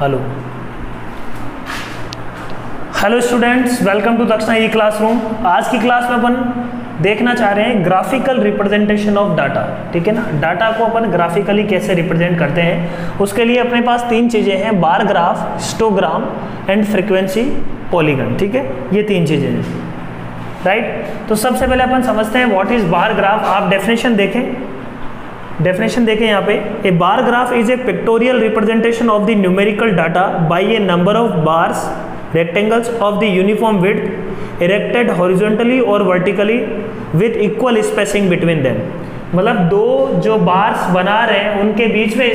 Hello hello students, welcome to Dakshina e classroom. आज की class में अपन देखना चाह रहे हैं ग्राफिकल रिप्रेजेंटेशन ऑफ डाटा। ठीक है ना, डाटा को अपन ग्राफिकली कैसे रिप्रेजेंट करते हैं। उसके लिए अपने पास तीन चीज़ें हैं, bar graph, histogram and frequency polygon. ठीक है, ये तीन चीज़ें हैं, राइट। तो सबसे पहले अपन समझते हैं व्हाट इज बार ग्राफ। आप डेफिनेशन देखें यहाँ पे। A bar graph is a pictorial representation of the numerical data by a number of bars rectangles of the uniform width erected horizontally or vertically with equal spacing between them। मतलब दो जो bars बना रहे हैं उनके बीच में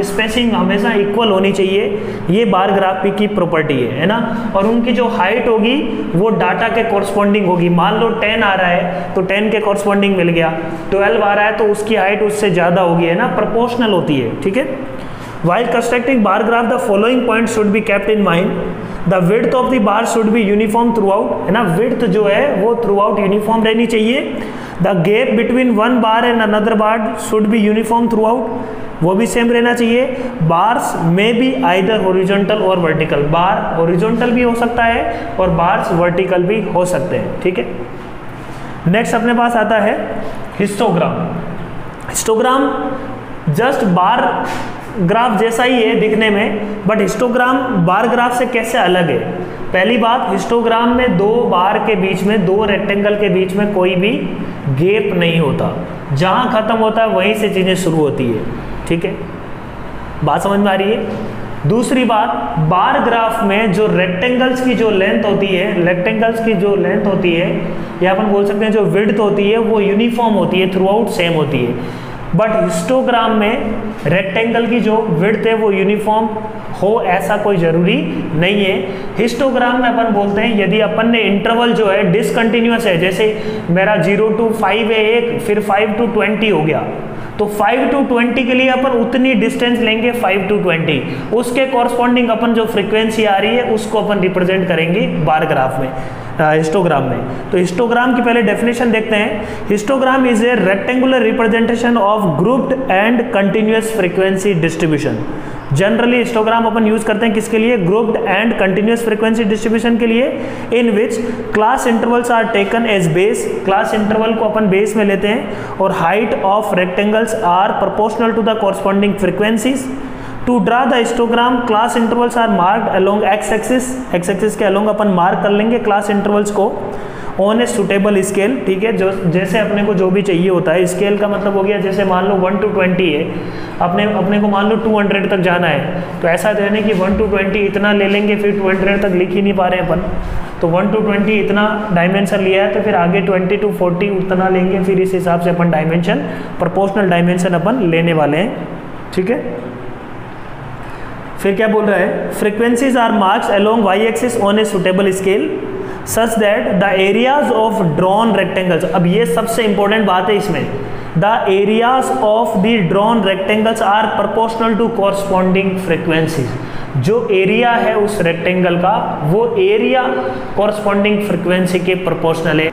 spacing हमेशा equal होनी चाहिए। ये बार ग्राफ की प्रॉपर्टी है ना। और उनकी जो हाइट होगी वो डाटा के कॉरस्पॉन्डिंग होगी। मान लो 10 आ रहा है तो 10 के कॉरस्पॉन्डिंग मिल गया, 12 आ रहा है तो उसकी हाइट उससे ज़्यादा होगी, है ना, प्रोपोर्शनल होती है। ठीक है। While constructing bar graph, the following points should be kept in mind. The width of the bar should be uniform throughout, है ना। width जो है वो throughout uniform रहनी चाहिए। The gap between one bar and another bar should be uniform throughout, वो भी same रहना चाहिए। Bars may be either horizontal or vertical, bar horizontal भी हो सकता है और bars vertical भी हो सकते हैं। ठीक है। नेक्स्ट अपने पास आता है histogram. Histogram just bar graph जैसा ही है दिखने में, बट हिस्टोग्राम बार ग्राफ से कैसे अलग है। पहली बात, हिस्टोग्राम में दो बार के बीच में, दो रेक्टेंगल के बीच में कोई भी गैप नहीं होता। जहां खत्म होता है वहीं से चीजें शुरू होती है। ठीक है, बात समझ में आ रही है। दूसरी बात, बार ग्राफ में जो रेक्टेंगल्स की जो लेंथ होती है, या अपन बोल सकते हैं जो विड्थ होती है, वो यूनिफॉर्म होती है, थ्रू आउट सेम होती है। बट हिस्टोग्राम में रेक्टेंगल की जो विड्थ है वो यूनिफॉर्म हो ऐसा कोई जरूरी नहीं है। हिस्टोग्राम में अपन बोलते हैं यदि अपन ने इंटरवल जो है डिसकंटिन्यूअस है, जैसे मेरा 0 to 5 है एक, फिर 5 to 20 हो गया, तो 5 to 20 के लिए अपन उतनी डिस्टेंस लेंगे 5 to 20, उसके कॉरस्पॉन्डिंग अपन जो फ्रीक्वेंसी आ रही है उसको अपन रिप्रेजेंट करेंगे बार ग्राफ में, हिस्टोग्राम में। तो हिस्टोग्राम की पहले डेफिनेशन देखते हैं। Histogram is a rectangular representation of grouped and continuous frequency distribution. Generally histogram अपन यूज करते हैं किसके लिए? Grouped and continuous frequency distribution के लिए, in which class intervals are taken as base. Class interval को अपन बेस में लेते हैं और height of rectangles are proportional to the corresponding frequencies. To draw the histogram, class intervals are marked along X axis के along अपन mark कर लेंगे class intervals को ऑन ए सुटेबल स्केल। ठीक है, जो जैसे अपने को जो भी चाहिए होता है। स्केल का मतलब हो गया, जैसे मान लो 1 to 20 है, अपने को मान लो 200 तक जाना है, तो ऐसा देने कि 1 to 20 इतना ले लेंगे, फिर 200 तक लिख ही नहीं पा रहे हैं अपन, तो 1 to 20 इतना डायमेंशन लिया है, तो फिर आगे 20 to 40 उतना लेंगे, फिर इस हिसाब से अपन डायमेंशन, प्रोपोर्शनल डायमेंशन अपन लेने वाले हैं। ठीक है, फिर क्या बोल रहा है? Frequencies are marks along Y axis on a suitable scale such that the areas of drawn rectangles. अब ये सबसे इंपॉर्टेंट बात है इसमें, the areas of the drawn rectangles are proportional to corresponding frequencies. जो एरिया है उस रेक्टेंगल का, वो एरिया कॉरस्पॉन्डिंग फ्रीक्वेंसी के प्रोपोर्शनल है।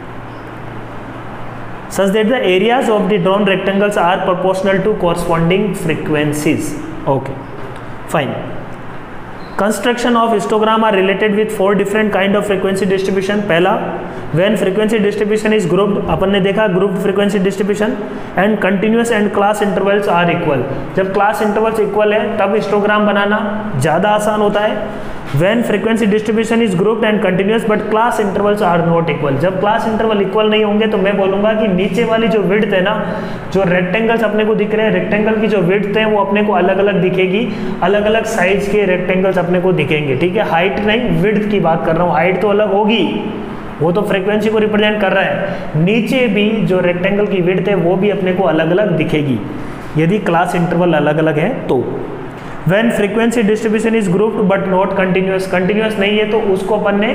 Such that the areas of the drawn rectangles are proportional to corresponding frequencies. Okay, fine. Construction of histogram are related with 4 different kind of frequency distribution। पहला, when frequency distribution is grouped, अपन ने देखा grouped frequency distribution, and continuous and class intervals are equal। जब class intervals equal है तब histogram बनाना ज़्यादा आसान होता है। when frequency distribution is grouped and continuous but class intervals are not equal। जब class interval equal नहीं होंगे तो मैं बोलूँगा कि नीचे वाली जो width है ना, जो rectangles अपने को दिख रहे हैं, rectangle की जो width है वो अपने को अलग अलग दिखेगी, अलग अलग साइज के rectangles अपने को दिखेंगे। ठीक है, हाइट नहीं, width की बात कर रहा हूँ। हाइट तो अलग होगी, वो तो फ्रीक्वेंसी को रिप्रेजेंट कर रहा है। नीचे भी जो रेक्टेंगल की विड्थ है वो भी अपने को अलग अलग दिखेगी यदि क्लास इंटरवल अलग अलग है तो। When frequency distribution is grouped but not continuous, continuous नहीं है तो उसको अपन ने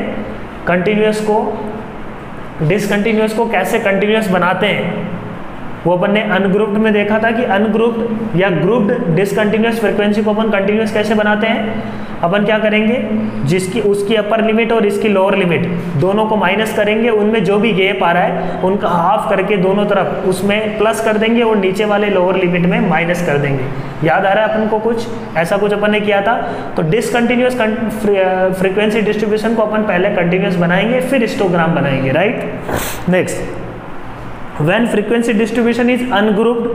कंटिन्यूअस को डिसकंटिन्यूअस को कैसे कंटिन्यूअस बनाते हैं, वो अपन ने अनग्रुप्ड में देखा था कि अनग्रुप्ड या ग्रुप्ड डिसकंटिन्यूअस फ्रीक्वेंसी को अपन कंटिन्यूअस कैसे बनाते हैं। अपन क्या करेंगे, जिसकी उसकी अपर लिमिट और इसकी लोअर लिमिट दोनों को माइनस करेंगे, उनमें जो भी गैप आ रहा है उनका हाफ करके दोनों तरफ उसमें प्लस कर देंगे और नीचे वाले लोअर लिमिट में माइनस कर देंगे। याद आ रहा है अपन को कुछ ऐसा कुछ अपन ने किया था। तो डिसकंटिन्यूअस फ्रीक्वेंसी डिस्ट्रीब्यूशन को अपन पहले कंटिन्यूअस बनाएंगे फिर हिस्टोग्राम बनाएंगे, right. Next, when frequency distribution is ungrouped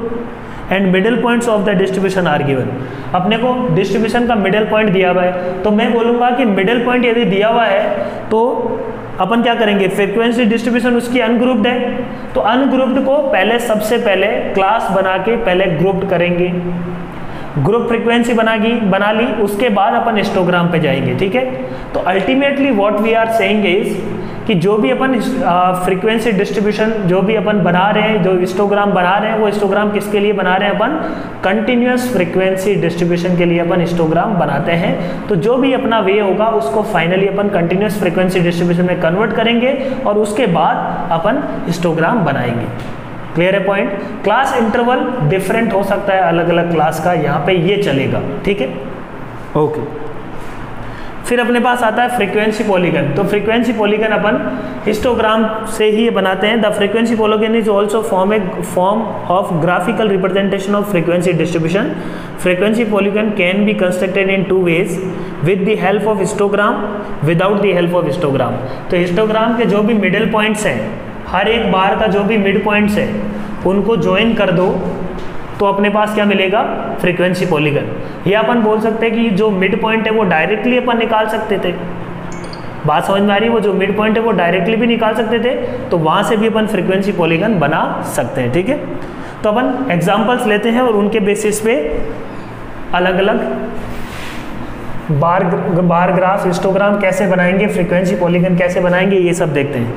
and middle points of the distribution are given। अपने को डिस्ट्रीब्यूशन का मिडिल पॉइंट दिया हुआ है, तो मैं बोलूँगा कि मिडिल पॉइंट यदि दिया हुआ है तो अपन क्या करेंगे, फ्रीक्वेंसी डिस्ट्रीब्यूशन उसकी अनग्रुप्ड है, तो अनग्रुप्ड को पहले सबसे पहले क्लास बना के पहले ग्रुप्ड करेंगे, ग्रुप फ्रीक्वेंसी बना ली, उसके बाद अपन हिस्टोग्राम पे जाएंगे, ठीक है। तो ultimately what we are saying is कि जो भी अपन फ्रीक्वेंसी डिस्ट्रीब्यूशन जो भी अपन बना रहे हैं, जो हिस्टोग्राम बना रहे हैं, वो हिस्टोग्राम किसके लिए बना रहे हैं अपन, कंटिन्यूअस फ्रीक्वेंसी डिस्ट्रीब्यूशन के लिए अपन हिस्टोग्राम बनाते हैं। तो जो भी अपना वे होगा उसको फाइनली अपन कंटिन्यूअस फ्रीक्वेंसी डिस्ट्रीब्यूशन में कन्वर्ट करेंगे और उसके बाद अपन हिस्टोग्राम बनाएंगे। क्लियर है पॉइंट। क्लास इंटरवल डिफरेंट हो सकता है अलग अलग क्लास का, यहाँ पे ये चलेगा, ठीक है, ओके। फिर अपने पास आता है फ्रीक्वेंसी पॉलीगन। तो फ्रीक्वेंसी पॉलीगन अपन हिस्टोग्राम से ही बनाते हैं। The frequency polygon is also form of graphical representation of frequency distribution. Frequency polygon can be constructed in 2 ways, with the help of histogram, without the help of histogram. तो histogram के जो भी middle points हैं, हर एक बार का जो भी mid points है उनको ज्वाइन कर दो तो अपने पास क्या मिलेगा, फ्रीक्वेंसी पॉलीगन। ये अपन बोल सकते हैं कि जो मिड पॉइंट है वो डायरेक्टली अपन निकाल सकते थे। बात समझ में आ रही है, वो जो मिड पॉइंट है वो डायरेक्टली भी निकाल सकते थे, तो वहाँ से भी अपन फ्रीक्वेंसी पॉलीगन बना सकते हैं, ठीक है। तो अपन एग्जाम्पल्स लेते हैं और उनके बेसिस पे अलग अलग बार ग्राफ, हिस्टोग्राम कैसे बनाएंगे, फ्रीक्वेंसी पॉलीगन कैसे बनाएंगे, ये सब देखते हैं।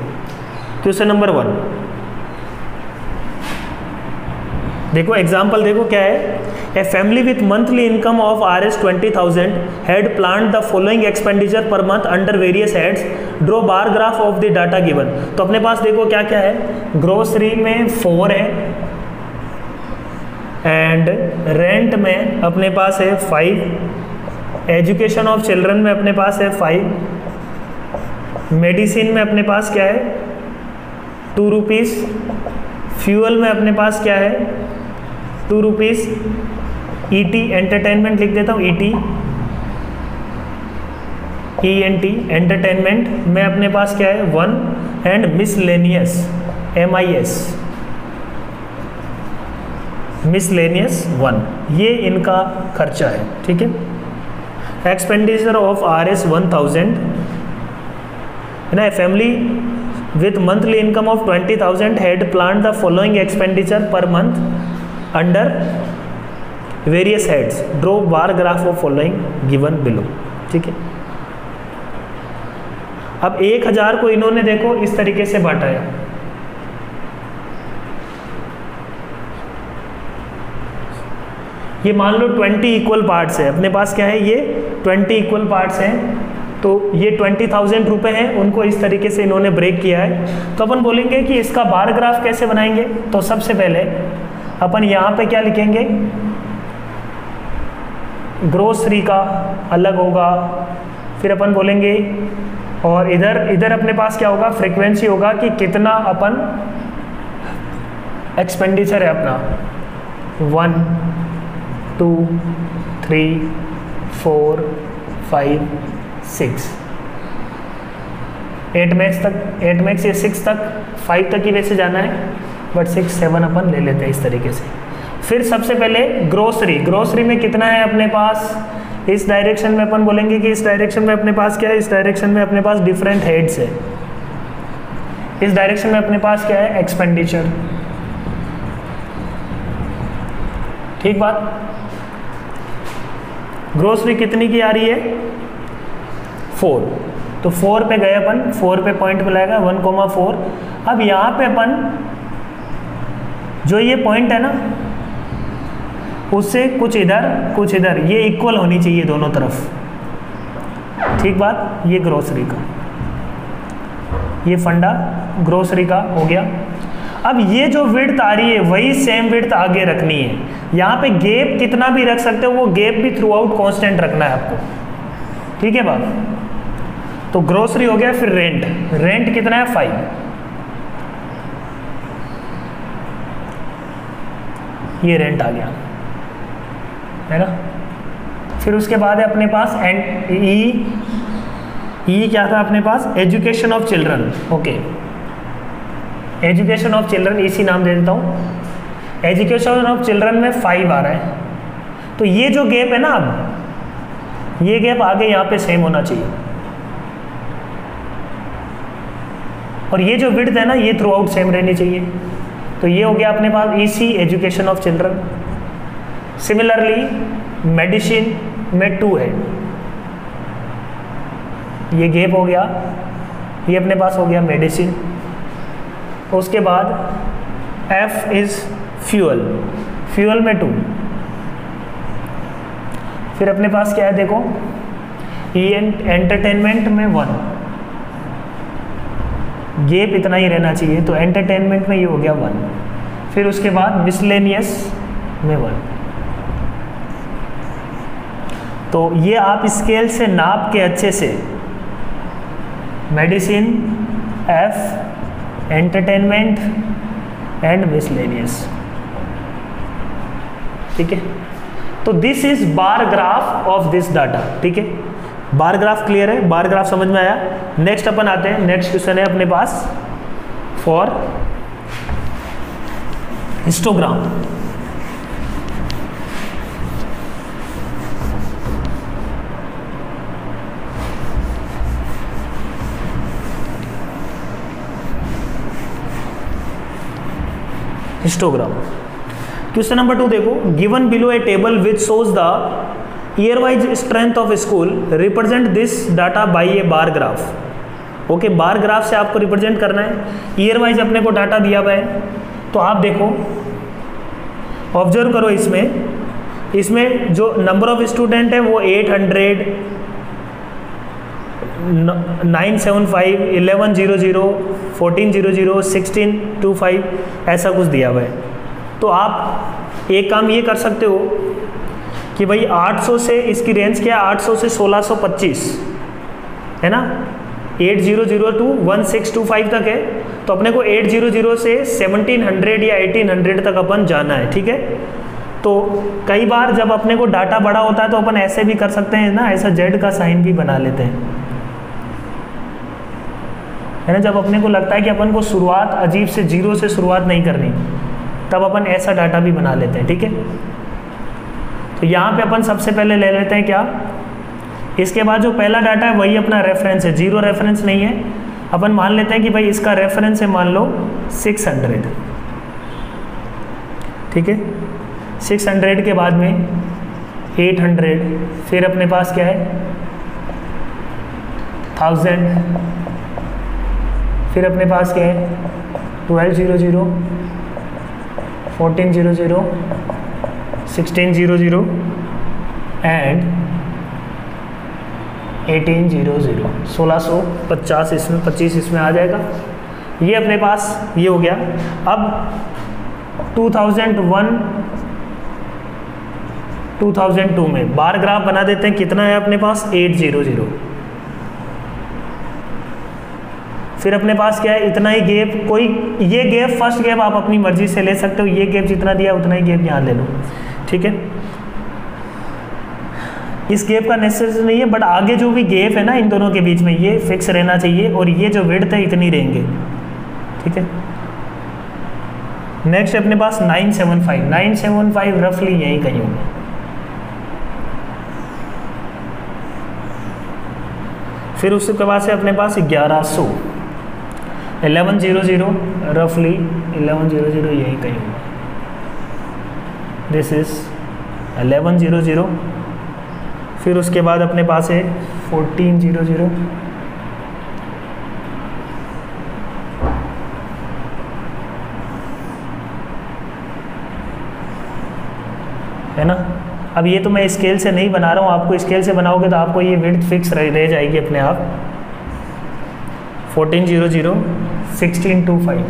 क्वेश्चन नंबर 1 देखो, एग्जाम्पल देखो क्या है। A family with monthly income of Rs20,000 had planned the following expenditure per month under various heads, draw bar graph of the data given. तो अपने पास देखो क्या क्या है, ग्रोसरी में 4 है एंड रेंट में अपने पास है 5, एजुकेशन ऑफ चिल्ड्रन में अपने पास है 5, मेडिसिन में अपने पास क्या है 2 रुपीज़, फ्यूल में अपने पास क्या है 2 रुपीज़, ET एंटरटेनमेंट लिख देता हूँ, ENT एंटरटेनमेंट में अपने पास क्या है 1 एंड मिसलेनियस मिसलेनियस 1, ये इनका खर्चा है, ठीक है। एक्सपेंडिचर ऑफ Rs1000 ना, family with monthly income of 20,000 had planned the following expenditure per month under various heads, draw bar graph of following given below, ठीक है। अब 1000 को इन्होंने देखो इस तरीके से बांटा है, ये मान लो 20 इक्वल पार्ट्स है, अपने पास क्या है ये 20 इक्वल पार्ट्स हैं, तो ये 20,000 रुपये हैं, उनको इस तरीके से इन्होंने ब्रेक किया है। तो अपन बोलेंगे कि इसका बार ग्राफ कैसे बनाएंगे। तो सबसे पहले अपन यहाँ पे क्या लिखेंगे, ग्रोसरी का अलग होगा, फिर अपन बोलेंगे और इधर अपने पास क्या होगा, फ्रीक्वेंसी होगा कि कितना अपन एक्सपेंडिचर है अपना, 1 2 3 4 5 6 8 मैक्स ये 6 तक, 5 तक ही वैसे जाना है बट 6 7 अपन ले लेते हैं इस तरीके से। फिर सबसे पहले ग्रोसरी में कितना है अपने पास, इस डायरेक्शन में अपन बोलेंगे कि इस डायरेक्शन में अपने पास क्या है, इस डायरेक्शन में अपने पास डिफरेंट हेड्स है, इस डायरेक्शन में अपने पास क्या है एक्सपेंडिचर, ठीक बात। ग्रोसरी कितनी की आ रही है 4, तो 4 पे गए अपन, 4 पे पॉइंट मिलाएगा 1,4। अब यहाँ पे अपन जो ये पॉइंट है ना उससे कुछ इधर ये इक्वल होनी चाहिए दोनों तरफ, ठीक बात। ये ग्रोसरी का, ये फंडा ग्रोसरी का हो गया। अब ये जो विड्थ आ रही है वही सेम विड्थ आगे रखनी है। यहाँ पे गैप कितना भी रख सकते हो, वो गैप भी थ्रू आउट कॉन्स्टेंट रखना है आपको, ठीक है बात। तो ग्रोसरी हो गया, फिर रेंट, रेंट कितना है 5, ये रेंट आ गया है ना। फिर उसके बाद है अपने पास ई क्या था अपने पास, education of children, okay, education of children इसी नाम दे देता हूँ। एजुकेशन ऑफ चिल्ड्रन में 5 आ रहा है, तो ये जो गैप है ना, अब ये गैप आगे यहाँ पे सेम होना चाहिए, और ये जो विड्थ है ना ये थ्रू आउट सेम रहनी चाहिए। तो ये हो गया अपने पास EC education of children. Similarly medicine में 2 है, ये गैप हो गया, ये अपने पास हो गया मेडिसिन। उसके बाद एफ इज फ्यूल, फ्यूल में 2, फिर अपने पास क्या है देखो, ई एंटरटेनमेंट में 1, गैप इतना ही रहना चाहिए, तो एंटरटेनमेंट में ये हो गया 1। फिर उसके बाद मिसलेनियस में 1। तो ये आप स्केल से नाप के अच्छे से, medicine, F, entertainment and miscellaneous, ठीक है। तो this is bar graph of this data, ठीक है। बार ग्राफ क्लियर है, बार ग्राफ समझ में आया। नेक्स्ट अपन आते हैं, नेक्स्ट क्वेश्चन है अपने पास for histogram. Histogram question number 2 देखो, given below a table which shows the year wise strength of school, represent this data by a bar graph. Okay, bar graph से आपको रिप्रेजेंट करना है। ईयर वाइज अपने को डाटा दिया हुआ है, तो आप देखो, ऑब्जर्व करो, इसमें जो नंबर ऑफ स्टूडेंट है वो 800, 975, 1100, 1400, 1625 ऐसा कुछ दिया हुआ है। तो आप एक काम ये कर सकते हो कि भाई 800 से, इसकी रेंज क्या है, 800 से 1625 है ना, 800 टू 1625 तक है। तो अपने को 800 से 1700 या 1800 तक अपन जाना है, ठीक है। तो कई बार जब अपने को डाटा बड़ा होता है तो अपन ऐसे भी कर सकते हैं ना, ऐसा जेड का साइन भी बना लेते हैं, है ना। जब अपने को लगता है कि अपन को शुरुआत अजीब से 0 से शुरुआत नहीं करनी, तब अपन ऐसा डाटा भी बना लेते हैं, ठीक है। तो यहाँ पे अपन सबसे पहले ले लेते हैं क्या, इसके बाद जो पहला डाटा है वही अपना रेफरेंस है, 0 रेफरेंस नहीं है। अपन मान लेते हैं कि भाई इसका रेफरेंस है मान लो 600, ठीक है। 600 के बाद में 800, फिर अपने पास क्या है 1000, फिर अपने पास क्या है 1200, 1400, 1600 एंड 1800, 1650 इसमें 25 इसमें आ जाएगा। ये अपने पास ये हो गया। अब 2001, 2002 में बार ग्राफ बना देते हैं, कितना है अपने पास 800। फिर अपने पास क्या है, इतना ही गैप, कोई ये गैप फर्स्ट गैप आप अपनी मर्जी से ले सकते हो, ये गैप जितना दिया उतना ही गैप यहाँ ले लो, ठीक है। इस गैप का नेसेसरी नहीं है, बट आगे जो भी गैप है ना इन दोनों के बीच में, ये फिक्स रहना चाहिए, और ये जो विड्थ है इतनी रहेंगे, ठीक है। नेक्स्ट अपने पास 975 रफली यही कहीं होंगे। फिर उसके बाद से अपने पास 1100, 1100 रफली 1100 यही कहीं होगा। This is 1100। फिर उसके बाद अपने पास है 1400, है ना। अब ये तो मैं स्केल से नहीं बना रहा हूँ, आपको स्केल से बनाओगे तो आपको ये विड्थ फिक्स रह जाएगी अपने आप। 1400, 1625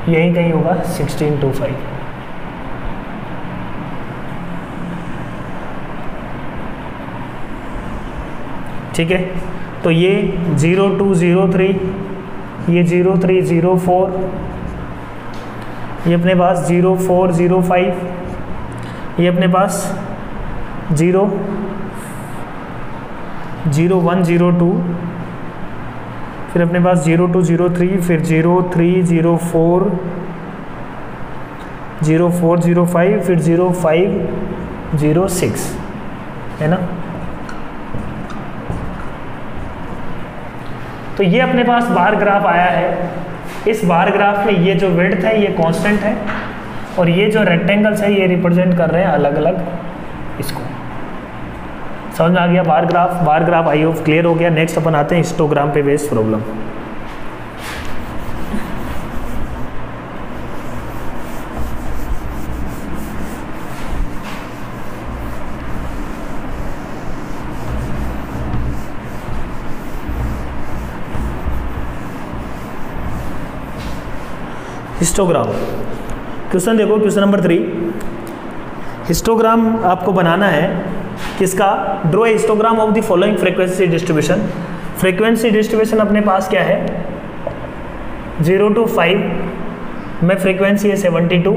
यहीं कहीं होगा 1625। ठीक है, तो ये 0203, ये 0304, ये अपने पास 0405, ये अपने पास 0102, फिर अपने पास 0203, फिर 0304, 0405, फिर 0506, है ना। तो ये अपने पास बार ग्राफ आया है। इस बार ग्राफ में ये जो विड्थ है ये कांस्टेंट है, और ये जो रेक्टेंगल्स है ये रिप्रेजेंट कर रहे हैं अलग अलग इसको। समझ में आ गया bar graph? Bar graph I hope clear हो गया। नेक्स्ट अपन आते हैं हिस्टोग्राम पे बेस्ड प्रॉब्लम। हिस्टोग्राम क्वेश्चन देखो, क्वेश्चन नंबर 3। हिस्टोग्राम आपको बनाना है किसका? Draw a histogram of the following frequency distribution. Frequency distribution अपने पास क्या है? 0 to 5 में फ्रीक्वेंसी है 72।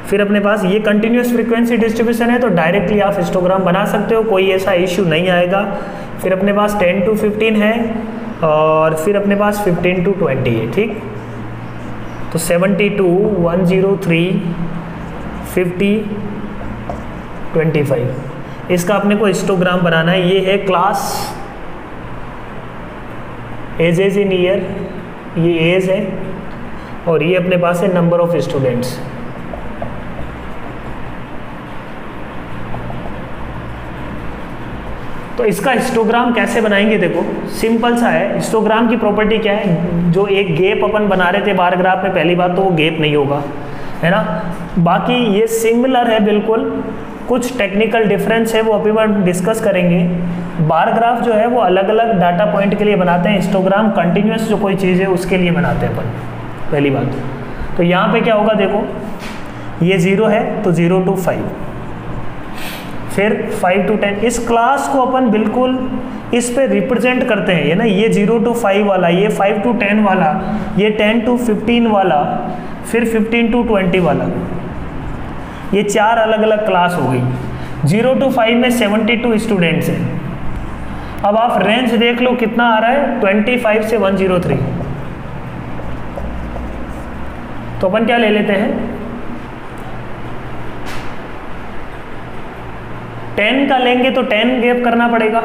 फिर अपने पास ये कंटिन्यूस फ्रीक्वेंसी डिस्ट्रीब्यूशन है, तो डायरेक्टली आप हिस्टोग्राम बना सकते हो, कोई ऐसा इश्यू नहीं आएगा। फिर अपने पास 10 to 15 है, और फिर अपने पास 15 to 20 है। ठीक, तो 72, 103, 50, 25, इसका अपने को हिस्टोग्राम बनाना है। ये है क्लास, एज इन ईयर, ये एज है, और ये अपने पास है नंबर ऑफ स्टूडेंट्स। तो इसका हिस्टोग्राम कैसे बनाएंगे? देखो सिंपल सा है। हिस्टोग्राम की प्रॉपर्टी क्या है? जो एक गैप अपन बना रहे थे बार ग्राफ में, पहली बात तो वो गैप नहीं होगा, है ना। बाकी ये सिमिलर है बिल्कुल, कुछ टेक्निकल डिफरेंस है वो अभी हम डिस्कस करेंगे। बार ग्राफ जो है वो अलग अलग डाटा पॉइंट के लिए बनाते हैं, हिस्टोग्राम कंटिन्यूस जो कोई चीज़ है उसके लिए बनाते हैं अपन, पहली बात। तो यहाँ पे क्या होगा? देखो ये 0 है तो 0 to 5, फिर 5 to 10। इस क्लास को अपन बिल्कुल इस पे रिप्रेजेंट करते हैं, ये ना, ये 0 to 5 वाला, ये 5 to 10 वाला, ये 10 to 15 वाला, फिर 15 to 20 वाला। ये 4 अलग अलग क्लास हो गई। 0 to 5 में 72 स्टूडेंट्स हैं। अब आप रेंज देख लो कितना आ रहा है, 25 से 103। तो अपन क्या ले लेते हैं, 10 का लेंगे तो 10 गैप करना पड़ेगा,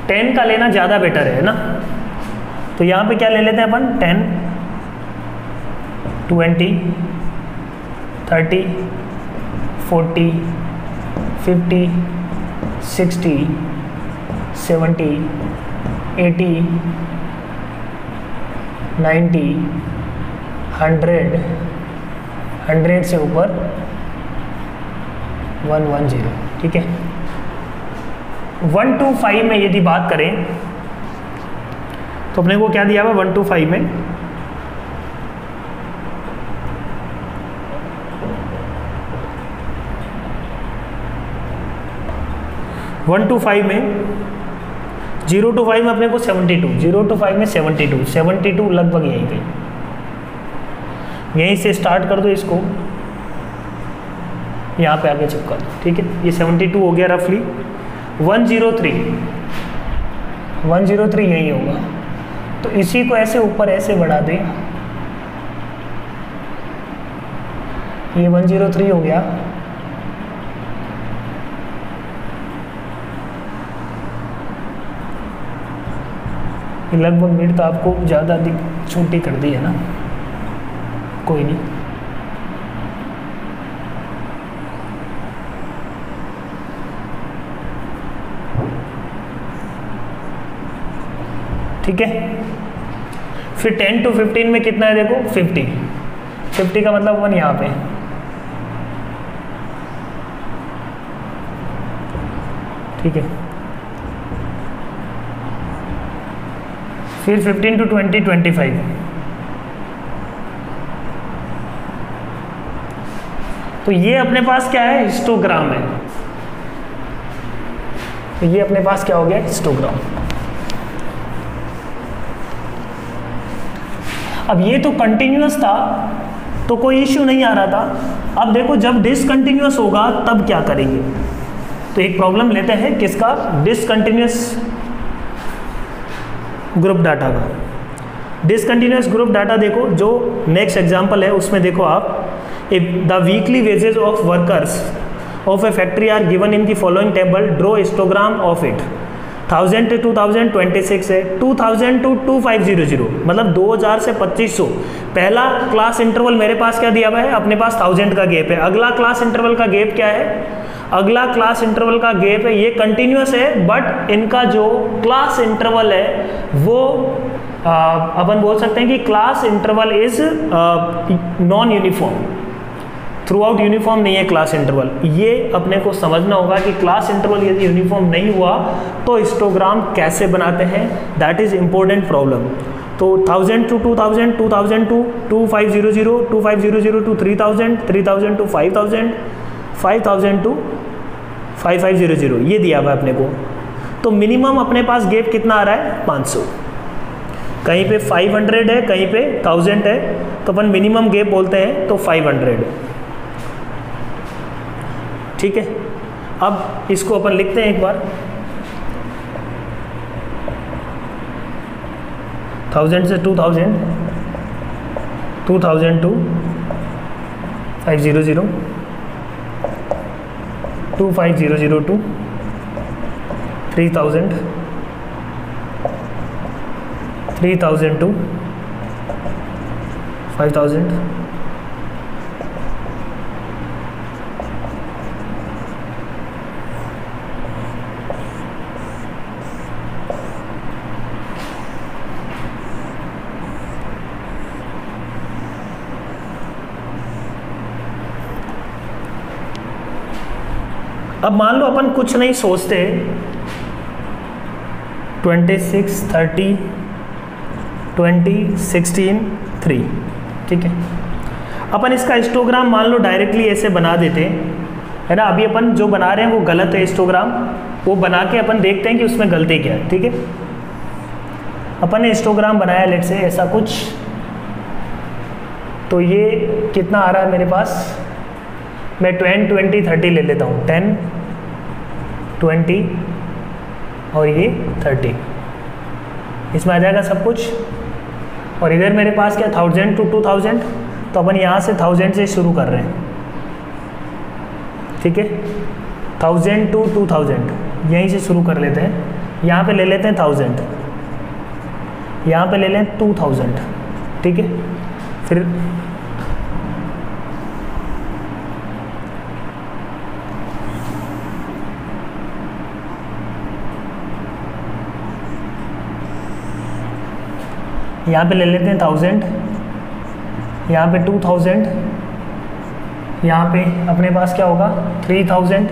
10 का लेना ज़्यादा बेटर है ना। तो यहाँ पे क्या ले लेते हैं अपन, 10, 20, 30, 40, 50, 60, 70, 80, 90, 100, 100 से ऊपर 110। ठीक है, 1 to 5 में यदि बात करें तो अपने को क्या दिया हुआ 1 to 5 में, वन टू फाइव में 0 to 5 में अपने को 72, 0 to 5 में 72 लगभग यहीं कहीं, यहीं से स्टार्ट कर दो इसको, यहाँ पे आगे चिपका दो। ठीक है, ये 72 हो गया रफली। 103 यही होगा, तो इसी को ऐसे ऊपर ऐसे बढ़ा दें, ये 103 हो गया। लगभग मिनट तो आपको ज़्यादा छोटी कर दी है ना, कोई नहीं। ठीक है, फिर 10 to 15 में कितना है देखो, 50 का मतलब 1 यहाँ पे, ठीक है। फिर 15 to 20, 25, तो ये अपने पास क्या है, हिस्टोग्राम है। तो ये अपने पास क्या हो गया, हिस्टोग्राम। अब ये तो कंटिन्यूअस था तो कोई इश्यू नहीं आ रहा था। अब देखो जब डिसकंटिन्यूअस होगा तब क्या करेंगे। तो एक प्रॉब्लम लेते हैं किसका, डिसकंटिन्यूअस ग्रुप डाटा का। डिसकंटिन्यूअस ग्रुप डाटा देखो, जो नेक्स्ट एग्जांपल है उसमें देखो आप, the weekly wages of workers of a factory are given in the following table, draw histogram of it. 1000 to 2026 है, 2000 to 2500, मतलब 2000 से 2500। पहला क्लास इंटरवल मेरे पास क्या दिया हुआ है, अपने पास 1000 का गैप है। अगला क्लास इंटरवल का गैप क्या है, अगला क्लास इंटरवल का गैप है, ये कंटिन्यूअस है, बट इनका जो क्लास इंटरवल है वो अपन बोल सकते हैं कि class interval is non uniform, through out uniform नहीं है क्लास इंटरवल। ये अपने को समझना होगा कि क्लास इंटरवल यदि यूनिफॉर्म नहीं हुआ तो हिस्टोग्राम कैसे बनाते हैं, दैट इज इंपॉर्टेंट प्रॉब्लम। तो 1000 to 2000, 2000 to 2500, 2500 to 3000, 3000 to 5000, 5000 to 5500, ये दिया हुआ है अपने को। तो मिनिमम अपने पास गैप कितना आ रहा है, 500। कहीं पे 500 है, कहीं पे 1000 है, तो अपन मिनिमम गैप बोलते हैं तो 500। ठीक है, अब इसको अपन लिखते हैं एक बार। 1000 से 2000, 2000 to 500, 2500 to 3000, 3000 to 5000, अब मान लो अपन कुछ नहीं सोचते, 26, 30, 20, 16, 3, ठीक है। अपन इसका हिस्टोग्राम मान लो डायरेक्टली ऐसे बना देते है ना। अभी अपन जो बना रहे हैं वो गलत है हिस्टोग्राम, वो बना के अपन देखते हैं कि उसमें गलती क्या है। ठीक है, अपन ने हिस्टोग्राम बनाया लेट से ऐसा कुछ, तो ये कितना आ रहा है मेरे पास, मैं 10, 20, 30 ले लेता हूँ। 10, 20 और ये 30, इसमें आ जाएगा सब कुछ। और इधर मेरे पास क्या, 1000 to 2000, तो अपन यहाँ से 1000 से शुरू कर रहे हैं। ठीक है, 1000 to 2000 यहीं से शुरू कर लेते हैं। यहाँ पे ले लेते हैं 1000, यहाँ पे ले लें 2000। ठीक है, फिर यहाँ पे ले लेते हैं 1000, यहाँ पे 2000, यहाँ पे अपने पास क्या होगा 3000,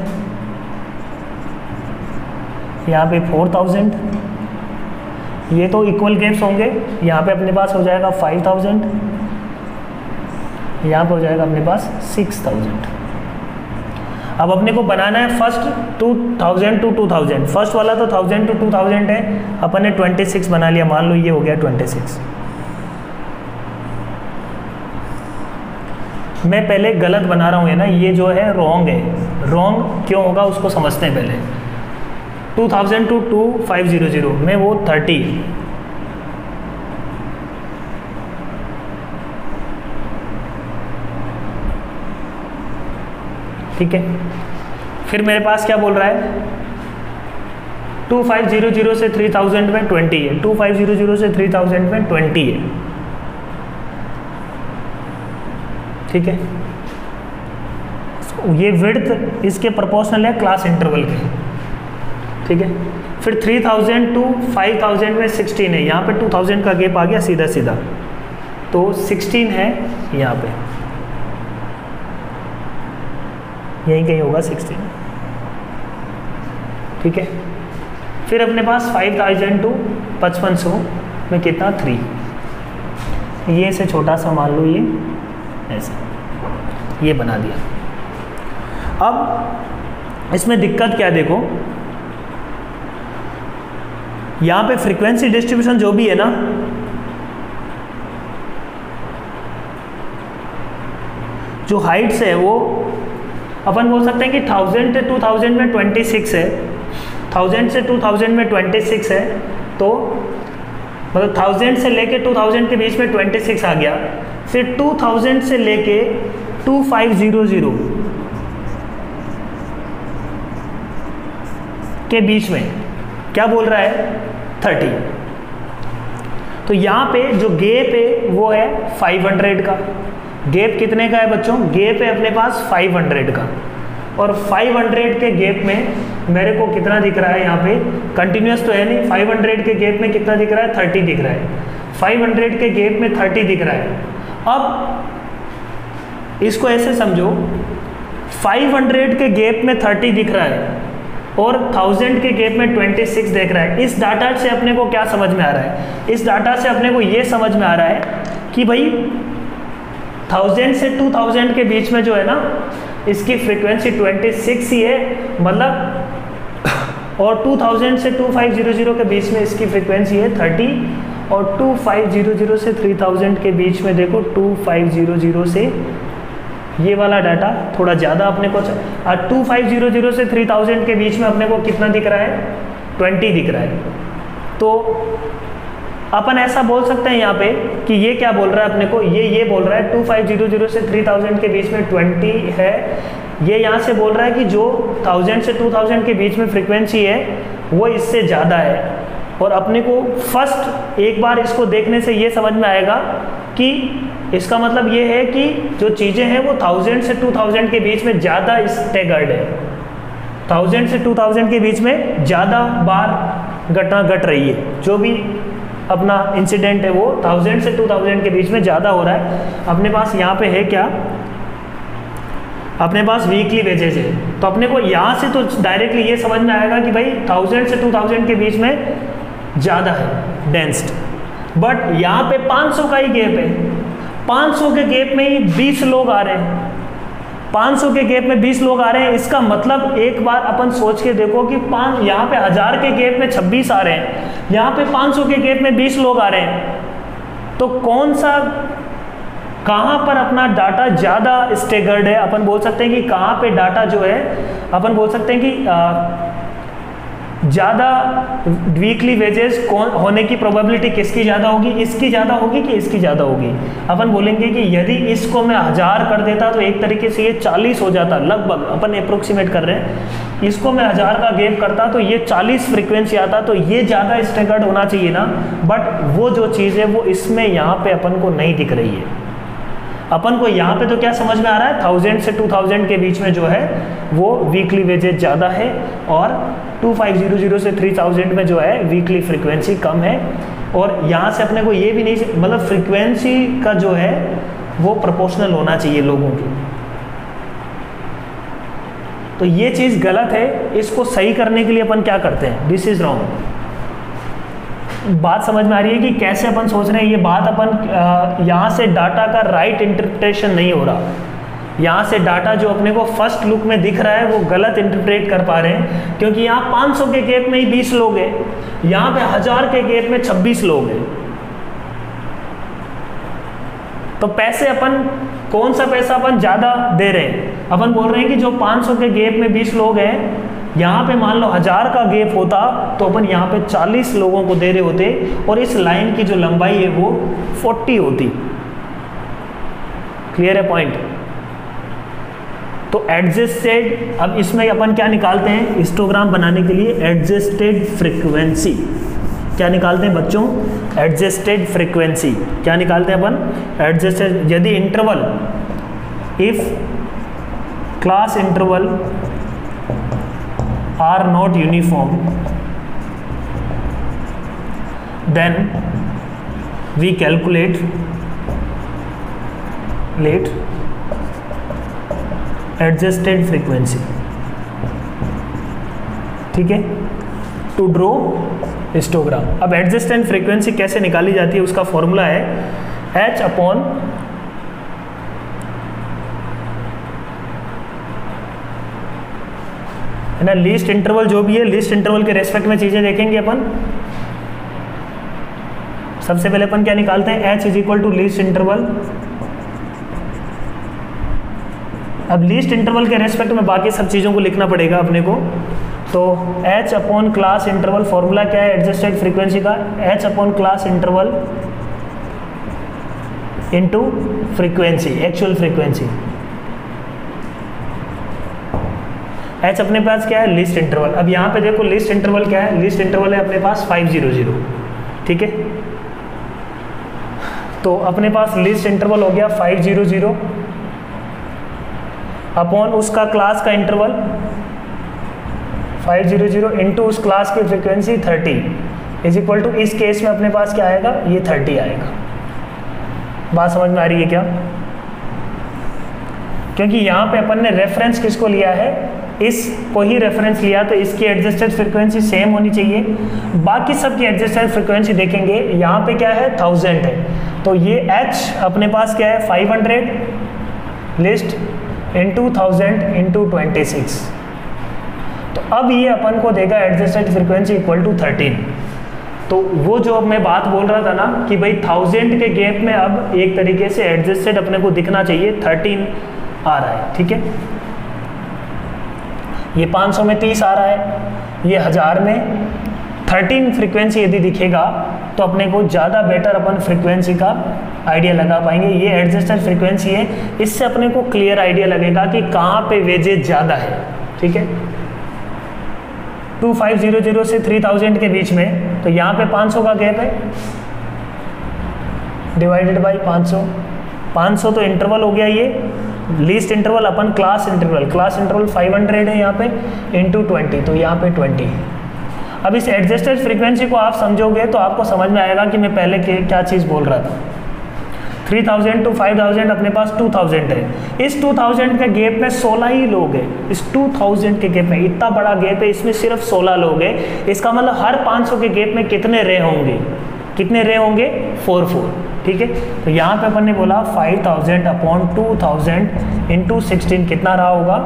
यहाँ पे 4000, ये तो इक्वल गैप्स होंगे। यहाँ पे अपने पास हो जाएगा 5000, यहाँ पे हो जाएगा अपने पास 6000। अब अपने को बनाना है फर्स्ट 2000 to 2000, फर्स्ट वाला तो 1000 to 2000 है, अपन ने 26 बना लिया, मान लो ये हो गया 26। मैं पहले गलत बना रहा हूँ है ना, ये जो है रॉन्ग है। रॉन्ग क्यों होगा उसको समझते हैं पहले। 2000 to 2500 में वो 30, ठीक है। फिर मेरे पास क्या बोल रहा है, 2500 से 3000 में 20 है, 2500 से 3000 में 20 है। ठीक है, ये विड्थ इसके प्रोपोर्शनल है क्लास इंटरवल के। ठीक है, फिर 3000 to 5000 में 16 है, यहाँ पे 2000 का गैप आ गया सीधा सीधा, तो 16 है यहाँ पे, यहीं कहीं होगा 16। ठीक है, फिर अपने पास 5000 to 5500 में कितना 3, ये से छोटा सा मान लो, ये ऐसा ये बना दिया। अब इसमें दिक्कत क्या है, देखो यहाँ पे फ्रीक्वेंसी डिस्ट्रीब्यूशन जो भी है ना, जो हाइट्स है वो अपन बोल सकते हैं कि 1000 से 2000 में 26 है, 1000 से 2000 में 26 है, तो मतलब 1000 से लेके 2000 के बीच में 26 आ गया। फिर 2000 से लेके 2500 के बीच में क्या बोल रहा है, 30। तो यहाँ पे जो गैप है वो है 500 का। गैप कितने का है बच्चों, गैप है अपने पास 500 का, और 500 के गैप में मेरे को कितना दिख रहा है, यहाँ पे कंटिन्यूस तो है नहीं, 500 के गैप में कितना दिख रहा है, 30 दिख रहा है। 500 के गैप में 30 दिख रहा है। अब इसको ऐसे समझो, 500 के गैप में 30 दिख रहा है और 1000 के गैप में 26 देख रहा है। इस डाटा से अपने को क्या समझ में आ रहा है, इस डाटा से अपने को ये समझ में आ रहा है कि भाई 1000 से 2000 के बीच में जो है ना, इसकी फ्रीक्वेंसी 26 ही है, मतलब, और 2000 से 2500 के बीच में इसकी फ्रीक्वेंसी है 30, और 2500 से 3000 के बीच में देखो 2500 से ये वाला डाटा थोड़ा ज़्यादा अपने को, और 2500 से 3000 के बीच में अपने को कितना दिख रहा है, 20 दिख रहा है। तो अपन ऐसा बोल सकते हैं यहाँ पे कि ये क्या बोल रहा है अपने को, ये बोल रहा है 2500 से 3000 के बीच में 20 है। ये यहाँ से बोल रहा है कि जो 1000 से 2000 के बीच में फ्रीक्वेंसी है वो इससे ज़्यादा है। और अपने को फर्स्ट एक बार इसको देखने से ये समझ में आएगा कि इसका मतलब ये है कि जो चीज़ें हैं वो 1000 से 2000 के बीच में ज़्यादा स्टैगर्ड है, 1000 से 2000 के बीच में ज़्यादा बार घटना घट रही है। जो भी अपना इंसिडेंट है वो 1000 से 2000 के बीच में ज़्यादा हो रहा है। अपने पास यहाँ पे है क्या, अपने पास वीकली वेजेज है, तो अपने को यहाँ से तो डायरेक्टली ये समझ में आएगा कि भाई 1000 से 2000 के बीच में ज़्यादा है डेंस्ड। बट यहाँ पे 500 का ही गैप है, 500 के गैप में ही 20 लोग आ रहे हैं, 500 के गैप में 20 लोग आ रहे हैं। इसका मतलब एक बार अपन सोच के देखो कि यहाँ पे 1000 के गैप में 26 आ रहे हैं, यहाँ पे 500 के गैप में 20 लोग आ रहे हैं, तो कौन सा, कहाँ पर अपना डाटा ज़्यादा स्टेगर्ड है। अपन बोल सकते हैं कि कहाँ पे डाटा जो है, अपन बोल सकते हैं कि ज़्यादा वीकली वेजेस कौन होने की प्रोबेबिलिटी किसकी ज़्यादा होगी, इसकी ज़्यादा होगी कि इसकी ज़्यादा होगी। अपन बोलेंगे कि यदि इसको मैं 1000 कर देता तो एक तरीके से ये 40 हो जाता, लगभग अपन अप्रोक्सीमेट कर रहे हैं। इसको मैं 1000 का गैप करता तो ये 40 फ्रीक्वेंसी आता, तो ये ज़्यादा स्टैगर्ड होना चाहिए ना। बट वो जो चीज़ है वो इसमें यहाँ पे अपन को नहीं दिख रही है। अपन को यहाँ पे तो क्या समझ में आ रहा है, 1000 से 2000 के बीच में जो है वो वीकली वेजेज ज़्यादा है, और 2500 से 3000 में जो है वीकली फ्रीक्वेंसी कम है। और यहाँ से अपने को ये भी नहीं, मतलब फ्रीक्वेंसी का जो है वो प्रोपोर्शनल होना चाहिए लोगों की। तो ये चीज़ गलत है, इसको सही करने के लिए अपन क्या करते हैं, दिस इज रॉन्ग। बात समझ में आ रही है कि कैसे अपन सोच रहे हैं, ये बात अपन यहाँ से डाटा का राइट इंटरप्रिटेशन नहीं हो रहा। यहाँ से डाटा जो अपने को फर्स्ट लुक में दिख रहा है वो गलत इंटरप्रेट कर पा रहे हैं, क्योंकि यहाँ 500 के गैप में ही 20 लोग हैं, यहाँ पे 1000 के गैप में 26 लोग हैं। तो पैसे अपन, कौन सा पैसा अपन ज़्यादा दे रहे हैं, अपन बोल रहे हैं कि जो 500 के गैप में 20 लोग हैं, यहाँ पे मान लो 1000 का गैप होता तो अपन यहाँ पे 40 लोगों को दे रहे होते, और इस लाइन की जो लंबाई है वो 40 होती। क्लियर है पॉइंट। तो एडजस्टेड, अब इसमें अपन क्या निकालते हैं हिस्टोग्राम बनाने के लिए, एडजस्टेड फ्रीक्वेंसी। क्या निकालते हैं बच्चों, एडजस्टेड फ्रीक्वेंसी। क्या निकालते हैं अपन, एडजस्टेड। यदि interval, if class interval are not uniform, then we calculate adjusted frequency। ठीक है, टू ड्रॉ हिस्टोग्राम। अब एडजस्टेड फ्रीक्वेंसी कैसे निकाली जाती है, उसका फॉर्मूला है h अपॉन है ना। लीस्ट इंटरवल जो भी है, लीस्ट इंटरवल के रेस्पेक्ट में चीज़ें देखेंगे अपन। सबसे पहले अपन क्या निकालते हैं, h is equal to least interval. अब लीस्ट इंटरवल के रेस्पेक्ट में बाकी सब चीज़ों को लिखना पड़ेगा अपने को। तो h upon class interval, formula क्या है एडजस्टेड फ्रीक्वेंसी का, h upon class interval into frequency, actual frequency. h अपने पास क्या है, लीस्ट इंटरवल। अब यहाँ पे देखो लीस्ट इंटरवल क्या है, लीस्ट इंटरवल है अपने पास 500, ठीक है। तो अपने पास लीस्ट इंटरवल हो गया 500 अपॉन उसका क्लास का इंटरवल 500 इंटू उस क्लास की फ्रीक्वेंसी 30 इज इक्वल टू, इस केस में अपने पास क्या आएगा, ये 30 आएगा। बात समझ में आ रही है क्या? क्योंकि यहाँ पे अपन ने रेफरेंस किसको लिया है, इसको ही रेफरेंस लिया, तो इसकी एडजस्टेड फ्रीक्वेंसी सेम होनी चाहिए। बाकी सब की एडजस्टेड फ्रीक्वेंसी देखेंगे, यहाँ पे क्या है 1000 है, तो ये h अपने पास क्या है 500 लिस्ट इंटू 1000 इंटू 26। तो अब ये अपन को देगा एडजस्टेड फ्रीक्वेंसी इक्वल टू 13। तो वो जो अब मैं बात बोल रहा था ना कि भाई 1000 के गैप में अब एक तरीके से एडजस्टेड अपने को दिखना चाहिए, 13 आ रहा है, ठीक है। ये 500 में 30 आ रहा है, ये 1000 में 13 फ्रीक्वेंसी यदि दिखेगा तो अपने को ज़्यादा बेटर अपन फ्रीक्वेंसी का आइडिया लगा पाएंगे। ये एडजस्टेड फ्रीक्वेंसी है, इससे अपने को क्लियर आइडिया लगेगा कि कहाँ पे वेजेज ज़्यादा है, ठीक है। 2500 से 3000 के बीच में, तो यहाँ पे 500 का गैप है, डिवाइडेड बाई 500 तो इंटरवल हो गया ये लीस्ट इंटरवल अपन क्लास इंटरवल 500 है यहाँ पे इंटू 20, तो यहाँ पे 20। अब इस एडजस्टेड फ्रीक्वेंसी को आप समझोगे तो आपको समझ में आएगा कि मैं पहले क्या चीज़ बोल रहा था। 3000 टू 5000 अपने पास 2000 है, इस 2000 के गैप में 16 ही लोग हैं। इस 2000 के गैप में इतना बड़ा गैप है, इसमें सिर्फ 16 लोग हैं। इसका मतलब हर 500 के गैप में कितने रे होंगे, 4, ठीक है। तो यहाँ पे अपन ने बोला 5000 अपॉन 2000 इंटू 16 कितना रहा होगा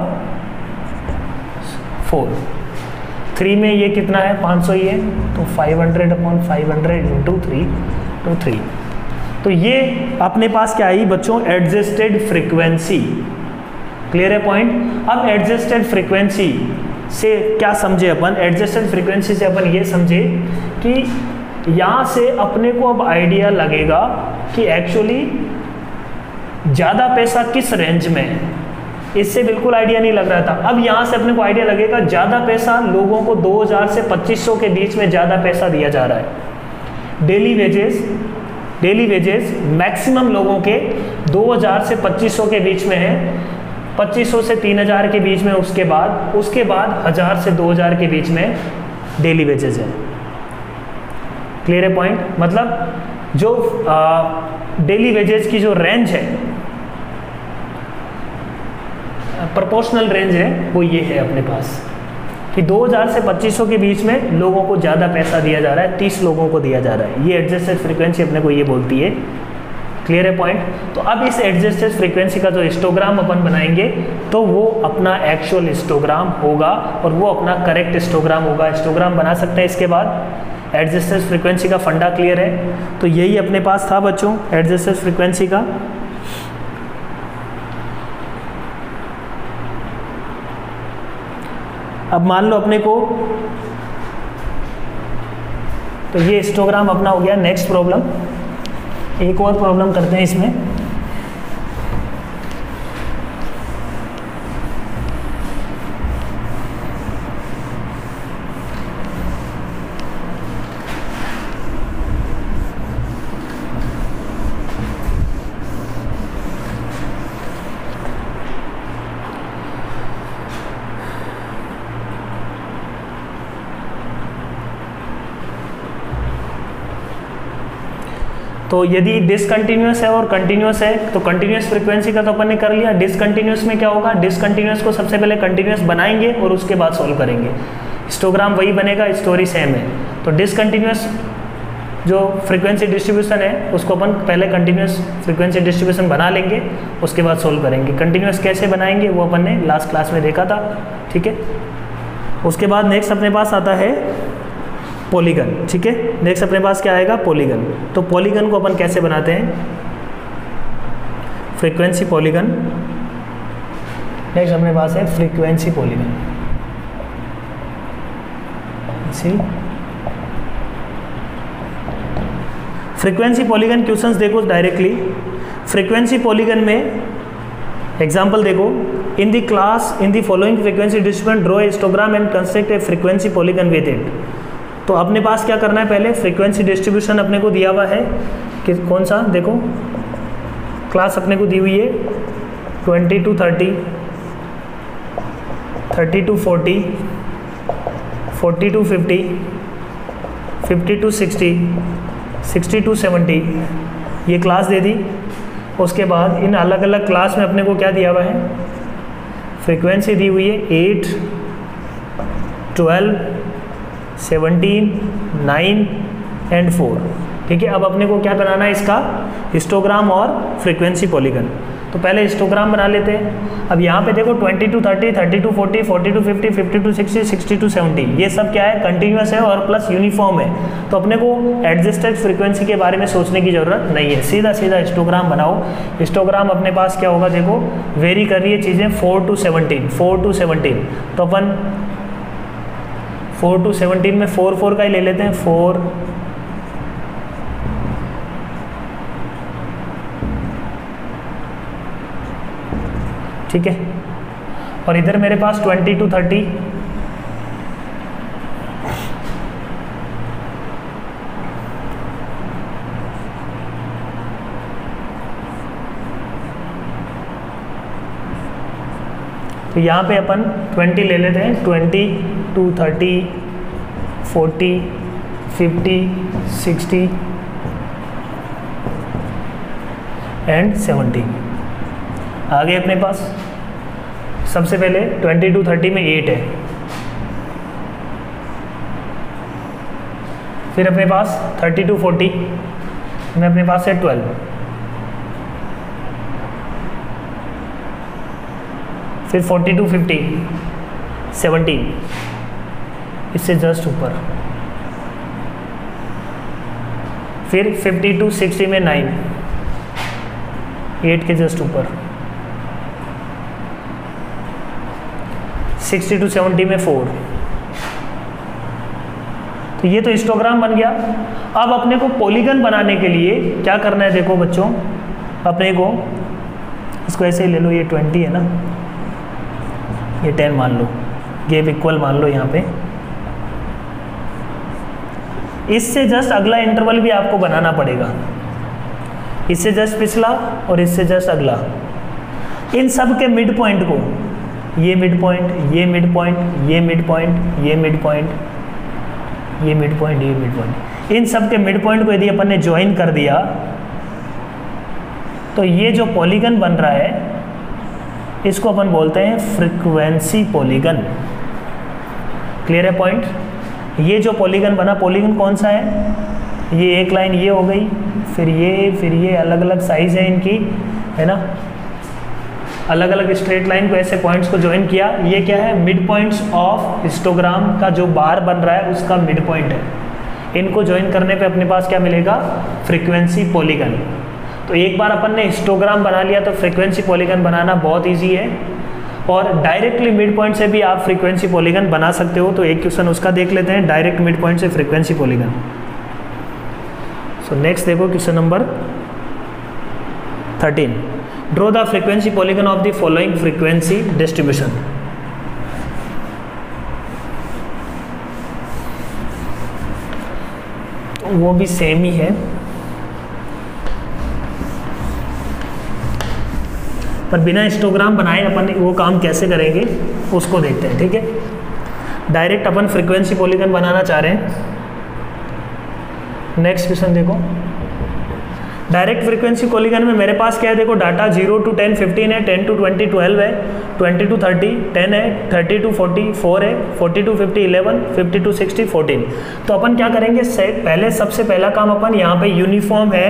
4। 3 में ये कितना है 500 ही है, तो 500 अपॉन 500 इंटू 3 तो 3। तो ये अपने पास क्या आई बच्चों, एडजस्टेड फ्रीक्वेंसी। क्लियर है पॉइंट? अब एडजस्टेड फ्रीक्वेंसी से क्या समझे अपन, एडजस्टेड फ्रीक्वेंसी से अपन ये समझे कि यहाँ से अपने को अब आइडिया लगेगा कि एक्चुअली ज़्यादा पैसा किस रेंज में है। इससे बिल्कुल आइडिया नहीं लग रहा था, अब यहाँ से अपने को आइडिया लगेगा ज़्यादा पैसा लोगों को 2000 से 2500 के बीच में ज़्यादा पैसा दिया जा रहा है। डेली वेजेस मैक्सिमम लोगों के 2000 से 2500 के बीच में है, 2500 से 3000 के बीच में, उसके बाद 1000 से 2000 के बीच में डेली वेजेस है। क्लियर है पॉइंट? मतलब जो डेली वेजेस की जो रेंज है, प्रोपोर्शनल रेंज है, वो ये है अपने पास कि 2000 से 2500 के बीच में लोगों को ज़्यादा पैसा दिया जा रहा है, 30 लोगों को दिया जा रहा है। ये एडजस्टेड फ्रीक्वेंसी अपने को ये बोलती है। क्लियर है पॉइंट? तो अब इस एडजस्टेड फ्रीक्वेंसी का जो हिस्टोग्राम अपन बनाएंगे तो वो अपना एक्चुअल हिस्टोग्राम होगा और वो अपना करेक्ट हिस्टोग्राम होगा। हिस्टोग्राम बना सकते हैं इसके बाद। एडजस्टेड फ्रीक्वेंसी का फंडा क्लियर है? तो यही अपने पास था बच्चों एडजस्टेड फ्रीक्वेंसी का। अब मान लो अपने को, तो ये हिस्टोग्राम अपना हो गया। नेक्स्ट प्रॉब्लम, एक और प्रॉब्लम करते हैं इसमें। तो यदि डिसकंटिन्यूस है और कंटिन्यूस है तो कंटिन्यूस फ्रीक्वेंसी का तो अपन ने कर लिया। डिसकंटिन्यूस में क्या होगा, डिसकंटिन्यूस को सबसे पहले कंटिन्यूस बनाएंगे और उसके बाद सॉल्व करेंगे। हिस्टोग्राम वही बनेगा, स्टोरी सेम है। तो डिसकंटिन्यूस जो फ्रीक्वेंसी डिस्ट्रीब्यूशन है उसको अपन पहले कंटिन्यूस फ्रीक्वेंसी डिस्ट्रीब्यूशन बना लेंगे, उसके बाद सोल्व करेंगे। कंटिन्यूस कैसे बनाएंगे वो अपन ने लास्ट क्लास में देखा था, ठीक है। उसके बाद नेक्स्ट अपने पास आता है पॉलीगन, ठीक है। नेक्स्ट अपने पास क्या आएगा, पॉलीगन। तो पॉलीगन को अपन कैसे बनाते हैं, फ्रीक्वेंसी पॉलीगन। नेक्स्ट अपने पास है frequency polygon. Frequency polygon questions देखो डायरेक्टली। फ्रीक्वेंसी पॉलीगन में एग्जांपल देखो, in the class in the following frequency distribution draw a histogram and construct A frequency polygon with it. तो अपने पास क्या करना है, पहले फ्रीक्वेंसी डिस्ट्रीब्यूशन अपने को दिया हुआ है कि कौन सा, देखो क्लास अपने को दी हुई है 20 to 30, 30 to 40, 40 to 50, 50 to 60, 60 to 70, ये क्लास दे दी। उसके बाद इन अलग अलग क्लास में अपने को क्या दिया हुआ है, फ्रीक्वेंसी दी हुई है 8, 12, 17, 9 एंड 4, ठीक है। अब अपने को क्या बनाना है, इसका हिस्टोग्राम और फ्रीक्वेंसी पॉलीगन। तो पहले हिस्टोग्राम बना लेते हैं। अब यहाँ पे देखो 20 to 30, 30 to 40, 40 to 50, 50 to 60, 60 to 70, ये सब क्या है, कंटिन्यूस है और प्लस यूनिफॉर्म है। तो अपने को एडजस्टेड फ्रीक्वेंसी के बारे में सोचने की ज़रूरत नहीं है, सीधा सीधा हिस्टोग्राम बनाओ। हिस्टोग्राम अपने पास क्या होगा, देखो वेरी कर रही है चीज़ें 4 to 17, 4 to 17। तो अपन 4 to 17 में 4 4 का ही ले लेते हैं, 4, ठीक है। और इधर मेरे पास 20 to 30, तो यहाँ पे अपन 20 ले लेते हैं, 20 to 30, 40, 50, 60 एंड 70। आगे अपने पास सबसे पहले 20 to 30 में 8 है, फिर अपने पास 30 to 40 में अपने पास है 12, फिर 40 to 50 17, इससे जस्ट ऊपर, फिर 50 to 60 में 9, 8 के जस्ट ऊपर, 60 to 70 में 4। तो ये तो हिस्टोग्राम बन गया। अब अपने को पॉलीगन बनाने के लिए क्या करना है, देखो बच्चों, अपने को इसको ऐसे ही ले लो, ये 20 है ना, ये 10 मान लो, गेप इक्वल मान लो यहाँ पे। इससे जस्ट अगला इंटरवल भी आपको बनाना पड़ेगा, इससे जस्ट पिछला और इससे जस्ट अगला। इन सब के मिड पॉइंट को, ये मिड पॉइंट, ये मिड पॉइंट, ये मिड पॉइंट, ये मिड पॉइंट, ये मिड पॉइंट, ये मिड पॉइंट, इन सब के मिड पॉइंट को यदि अपन ने ज्वाइन कर दिया तो ये जो पॉलीगन बन रहा है इसको अपन बोलते हैं फ्रीक्वेंसी पॉलीगन। क्लियर है पॉइंट। ये जो पॉलीगन बना, पॉलीगन कौन सा है, ये एक लाइन ये हो गई, फिर ये अलग अलग साइज है इनकी, है ना, अलग अलग स्ट्रेट लाइन को ऐसे पॉइंट्स को ज्वाइन किया। ये क्या है, मिड पॉइंट्स ऑफ हिस्टोग्राम का जो बार बन रहा है उसका मिड पॉइंट है। इनको ज्वाइन करने पे अपने पास क्या मिलेगा, फ्रीक्वेंसी पॉलीगन। तो एक बार अपन ने हिस्टोग्राम बना लिया तो फ्रीक्वेंसी पॉलीगन बनाना बहुत ईजी है, और डायरेक्टली मिड पॉइंट से भी आप फ्रीक्वेंसी पॉलीगन बना सकते हो। तो एक क्वेश्चन उसका देख लेते हैं, डायरेक्ट मिड पॉइंट से फ्रीक्वेंसी पॉलीगन। सो नेक्स्ट देखो question number 13, draw the frequency polygon of the following frequency distribution. वो भी सेम ही है, पर बिना हिस्टोग्राम बनाए अपन वो काम कैसे करेंगे उसको देखते हैं, ठीक है। डायरेक्ट अपन फ्रीक्वेंसी पॉलीगन बनाना चाह रहे हैं। नेक्स्ट क्वेश्चन देखो, डायरेक्ट फ्रीक्वेंसी पॉलीगन में मेरे पास क्या है, देखो डाटा 0 to 10 15 है, 10 to 20 12 है, 20 to 30 10 है, 30 to 40 4 है, 40 to 50 11, 50 to 60 14। तो अपन क्या करेंगे, सेट पहले सबसे पहला काम अपन यहाँ पे यूनिफॉर्म है,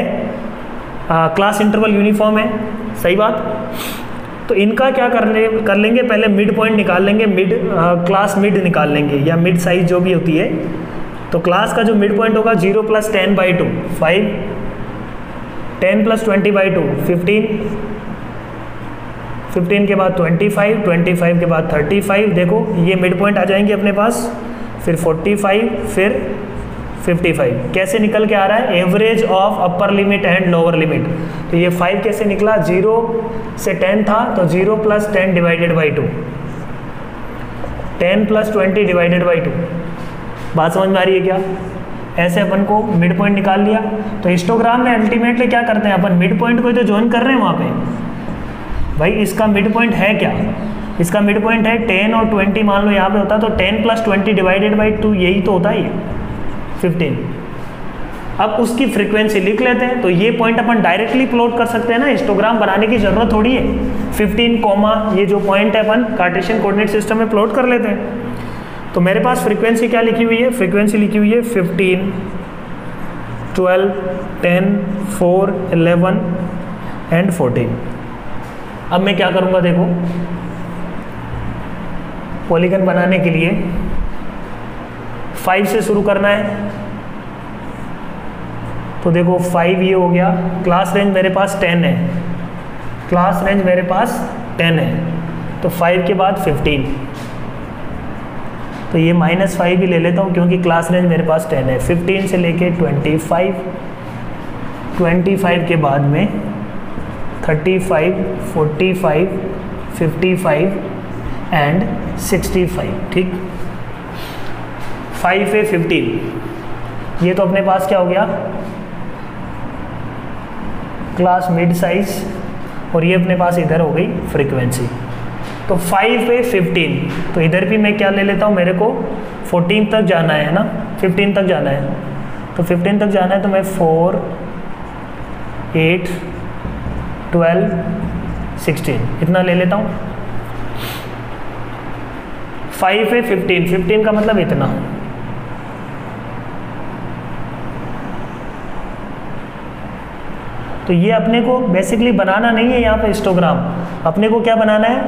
क्लास इंटरवल यूनिफॉर्म है, सही बात। तो इनका क्या कर लेंगे, पहले मिड पॉइंट निकाल लेंगे, क्लास मिड निकाल लेंगे या मिड साइज जो भी होती है। तो क्लास का जो मिड पॉइंट होगा 0 + 10/2 5, 10 + 20/2 15, 15 के बाद 25, 25 के बाद 35, देखो ये मिड पॉइंट आ जाएंगे अपने पास, फिर 45, फिर 55। कैसे निकल के आ रहा है, average of upper limit and lower limit. तो ये 5 कैसे निकला, 0 से 10 था तो 0 + 10/2, 10 + 20/2। बात समझ में आ रही है क्या? ऐसे अपन को मिड पॉइंट निकाल लिया। तो हिस्टोग्राम में अल्टीमेटली क्या करते हैं अपन, मिड पॉइंट को तो ज्वाइन कर रहे हैं वहाँ पे। भाई इसका मिड पॉइंट है क्या, इसका मिड पॉइंट है 10 और 20, मान लो यहाँ पे होता तो 10 + 20/2 यही तो होता है, 15। अब उसकी फ्रीक्वेंसी लिख लेते हैं। तो ये पॉइंट अपन डायरेक्टली प्लॉट कर सकते हैं ना, हिस्टोग्राम बनाने की जरूरत थोड़ी है। 15, ये जो पॉइंट है अपन कार्टेशियन कोऑर्डिनेट सिस्टम में प्लॉट कर लेते हैं। तो मेरे पास फ्रीक्वेंसी क्या लिखी हुई है, फ्रीक्वेंसी लिखी हुई है 15, 12, 10, 4, 11 एंड 14। अब मैं क्या करूँगा, देखो पॉलीगन बनाने के लिए 5 से शुरू करना है। तो देखो 5 ये हो गया, क्लास रेंज मेरे पास 10 है, क्लास रेंज मेरे पास 10 है। तो 5 के बाद 15, तो ये -5 भी ले लेता हूँ क्योंकि क्लास रेंज मेरे पास 10 है। 15 से लेके 25, 25 के बाद में 35, 45, 55 एंड 65, ठीक। 5 पे 15, ये तो अपने पास क्या हो गया, क्लास मिड साइज, और ये अपने पास इधर हो गई फ्रीक्वेंसी। तो 5 पे 15, तो इधर भी मैं क्या ले लेता हूँ, मेरे को 14 तक जाना है ना, 15 तक जाना है। तो 15 तक जाना है तो मैं 4, 8, 12, 16 इतना ले लेता हूँ। 5 पे 15, 15 का मतलब इतना। तो ये अपने को बेसिकली बनाना नहीं है यहाँ पे हिस्टोग्राम, अपने को क्या बनाना है,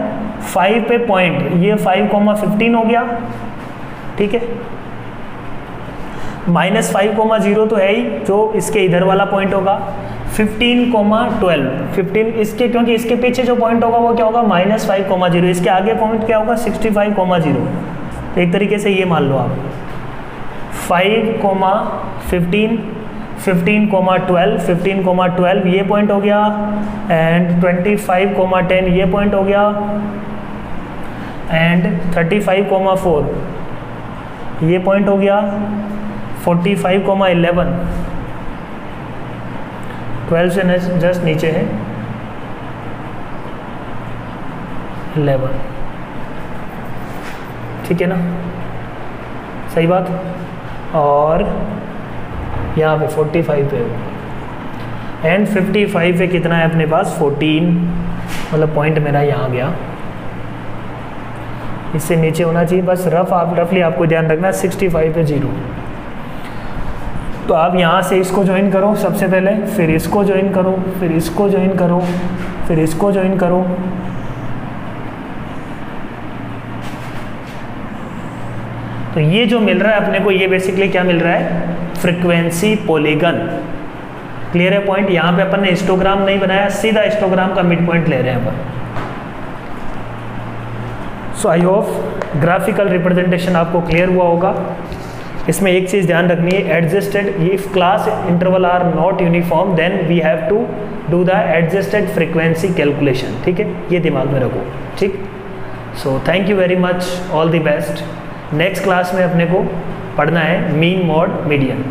5 पे पॉइंट, ये 5,15 हो गया, ठीक है। -5,0 तो है ही, जो इसके इधर वाला पॉइंट होगा। 15,12, 15 इसके, क्योंकि इसके पीछे जो पॉइंट होगा वो क्या होगा, -5,0, इसके आगे पॉइंट क्या होगा, 65,0। तो एक तरीके से ये मान लो आप 5,15, 15,12, 15,12 ये पॉइंट हो गया, एंड 25,10 ये पॉइंट हो गया, एंड 35,4 ये पॉइंट हो गया, 45,11 12 से जस्ट नीचे है 11, ठीक है ना, सही बात। और यहाँ पे 45 पे एंड 55 पे कितना है अपने पास, 14, मतलब पॉइंट मेरा यहाँ गया, इससे नीचे होना चाहिए बस। रफली आपको ध्यान रखना 65 पे 0। तो आप यहाँ से इसको ज्वाइन करो सबसे पहले, फिर इसको ज्वाइन करो, फिर इसको ज्वाइन करो, फिर इसको ज्वाइन करो। तो ये जो मिल रहा है अपने को, ये बेसिकली क्या मिल रहा है, फ्रीक्वेंसी पॉलीगन। क्लियर है पॉइंट? यहाँ पे अपन ने हिस्टोग्राम नहीं बनाया, सीधा हिस्टोग्राम का मिड पॉइंट ले रहे हैं अपन। So I hope graphical representation आपको क्लियर हुआ होगा। इसमें एक चीज़ ध्यान रखनी है, adjusted, if class interval are not uniform then we have to do the adjusted frequency calculation, ठीक है, ये दिमाग में रखो, ठीक। So thank you very much, all the best. Next class में अपने को पढ़ना है मीन, मॉड, मीडियन।